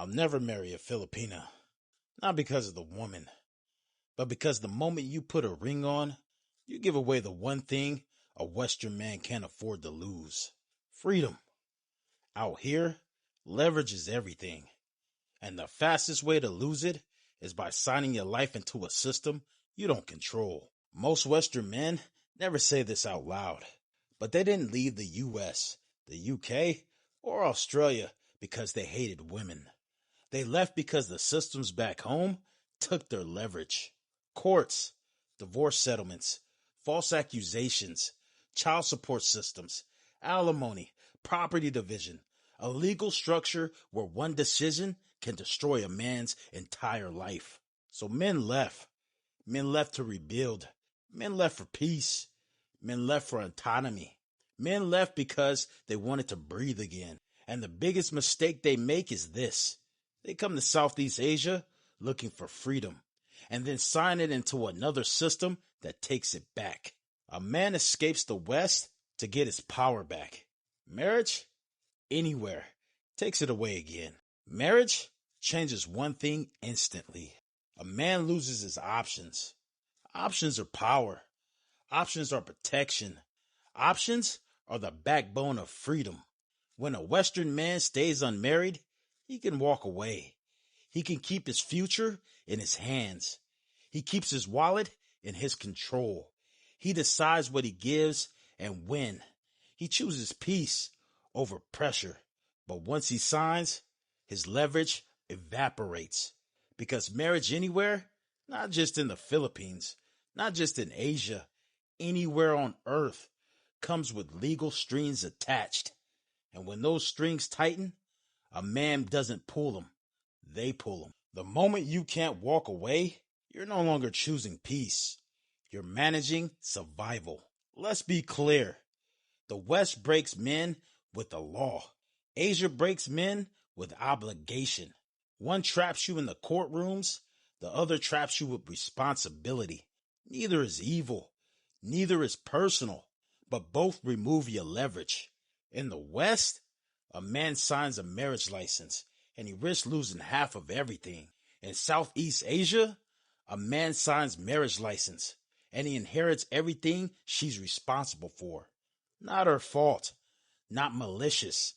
I'll never marry a Filipina. Not because of the woman, but because the moment you put a ring on, you give away the one thing a Western man can't afford to lose. Freedom. Out here, leverage is everything. And the fastest way to lose it is by signing your life into a system you don't control. Most Western men never say this out loud, but they didn't leave the US, the UK, or Australia because they hated women. They left because the systems back home took their leverage. Courts, divorce settlements, false accusations, child support systems, alimony, property division, a legal structure where one decision can destroy a man's entire life. So men left. Men left to rebuild. Men left for peace. Men left for autonomy. Men left because they wanted to breathe again. And the biggest mistake they make is this. They come to Southeast Asia looking for freedom and then sign it into another system that takes it back. A man escapes the West to get his power back. Marriage? Anywhere. Takes it away again. Marriage changes one thing instantly. A man loses his options. Options are power. Options are protection. Options are the backbone of freedom. When a Western man stays unmarried, he can walk away. He can keep his future in his hands. He keeps his wallet in his control. He decides what he gives and when. He chooses peace over pressure. But once he signs, his leverage evaporates. Because marriage anywhere, not just in the Philippines, not just in Asia, anywhere on earth, comes with legal strings attached. And when those strings tighten, a man doesn't pull them. They pull them. The moment you can't walk away, you're no longer choosing peace. You're managing survival. Let's be clear. The West breaks men with the law. Asia breaks men with obligation. One traps you in the courtrooms. The other traps you with responsibility. Neither is evil. Neither is personal. But both remove your leverage. In the West, a man signs a marriage license and he risks losing half of everything. In Southeast Asia, a man signs marriage license and he inherits everything she's responsible for. Not her fault, not malicious,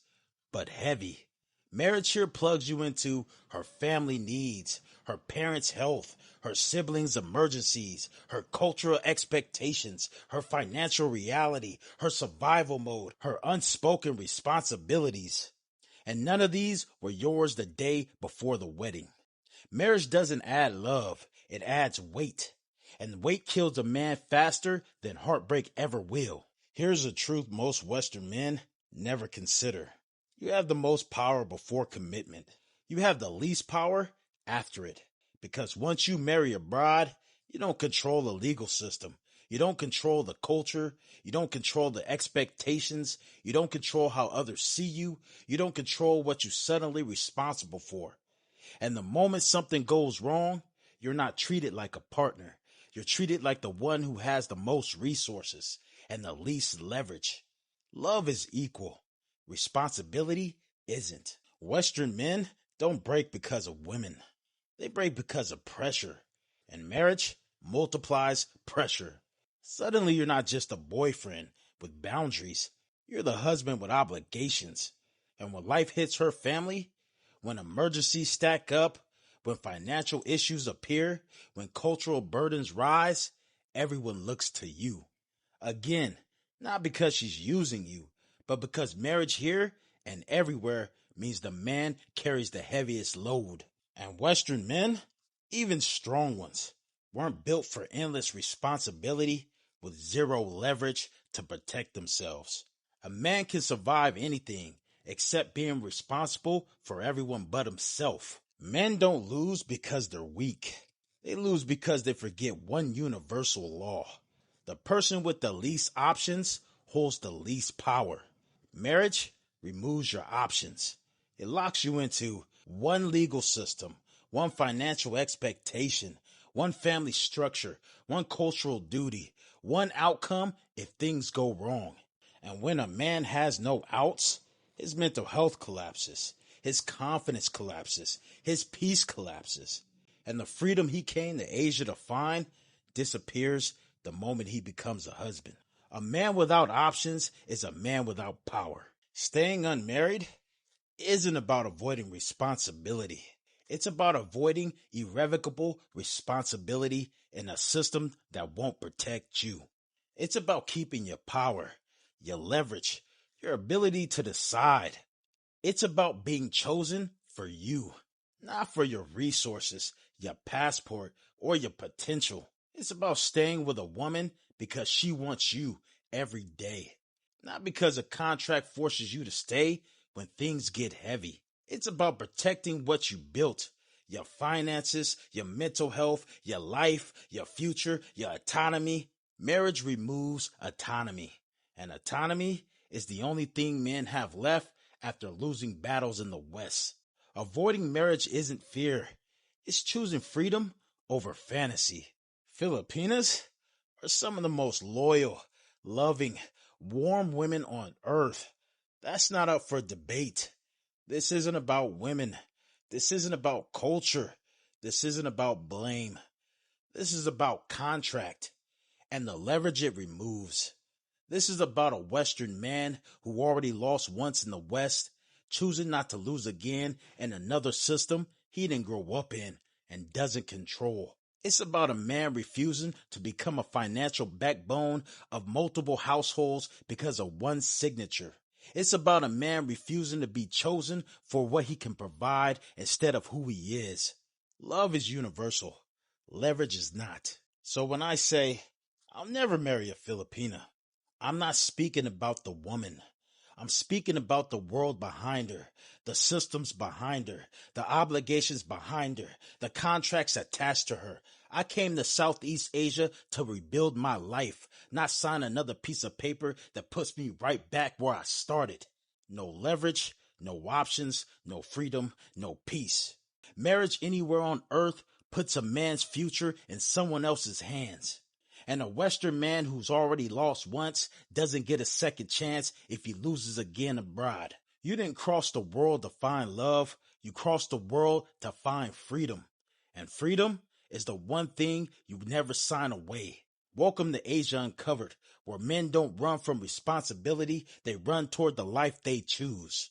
but heavy. Marriage here plugs you into her family needs, her parents' health, her siblings' emergencies, her cultural expectations, her financial reality, her survival mode, her unspoken responsibilities. And none of these were yours the day before the wedding. Marriage doesn't add love, it adds weight. And weight kills a man faster than heartbreak ever will. Here's a truth most Western men never consider. You have the most power before commitment. You have the least power after it. Because once you marry a bride, you don't control the legal system. You don't control the culture. You don't control the expectations. You don't control how others see you. You don't control what you're suddenly responsible for. And the moment something goes wrong, you're not treated like a partner. You're treated like the one who has the most resources and the least leverage. Love is equal. Responsibility isn't. Western men don't break because of women. They break because of pressure. And marriage multiplies pressure. Suddenly you're not just a boyfriend with boundaries. You're the husband with obligations. And when life hits her family, when emergencies stack up, when financial issues appear, when cultural burdens rise, everyone looks to you. Again, not because she's using you, but because marriage here and everywhere means the man carries the heaviest load. And Western men, even strong ones, weren't built for endless responsibility with zero leverage to protect themselves. A man can survive anything except being responsible for everyone but himself. Men don't lose because they're weak. They lose because they forget one universal law. The person with the least options holds the least power. Marriage removes your options. It locks you into one legal system, one financial expectation, one family structure, one cultural duty, one outcome if things go wrong. And when a man has no outs, his mental health collapses. his confidence collapses, his peace collapses, and the freedom he came to Asia to find disappears the moment he becomes a husband. A man without options is a man without power. Staying unmarried isn't about avoiding responsibility. It's about avoiding irrevocable responsibility in a system that won't protect you. It's about keeping your power, your leverage, your ability to decide. It's about being chosen for you, not for your resources, your passport, or your potential. It's about staying with a woman because she wants you every day, not because a contract forces you to stay when things get heavy. It's about protecting what you built, your finances, your mental health, your life, your future, your autonomy. Marriage removes autonomy, and autonomy is the only thing men have left after losing battles in the West. Avoiding marriage isn't fear. It's choosing freedom over fantasy. Filipinas are some of the most loyal, loving, warm women on earth. That's not up for debate. This isn't about women. This isn't about culture. This isn't about blame. This is about contract and the leverage it removes. This is about a Western man who already lost once in the West, choosing not to lose again in another system he didn't grow up in and doesn't control. It's about a man refusing to become a financial backbone of multiple households because of one signature. It's about a man refusing to be chosen for what he can provide instead of who he is. Love is universal. Leverage is not. So when I say, I'll never marry a Filipina, I'm not speaking about the woman. I'm speaking about the world behind her, the systems behind her, the obligations behind her, the contracts attached to her. I came to Southeast Asia to rebuild my life, not sign another piece of paper that puts me right back where I started. No leverage, no options, no freedom, no peace. Marriage anywhere on earth puts a man's future in someone else's hands. And a Western man who's already lost once doesn't get a second chance if he loses again abroad. You didn't cross the world to find love. You crossed the world to find freedom. And freedom is the one thing you never sign away. Welcome to Asia Uncovered, where men don't run from responsibility. They run toward the life they choose.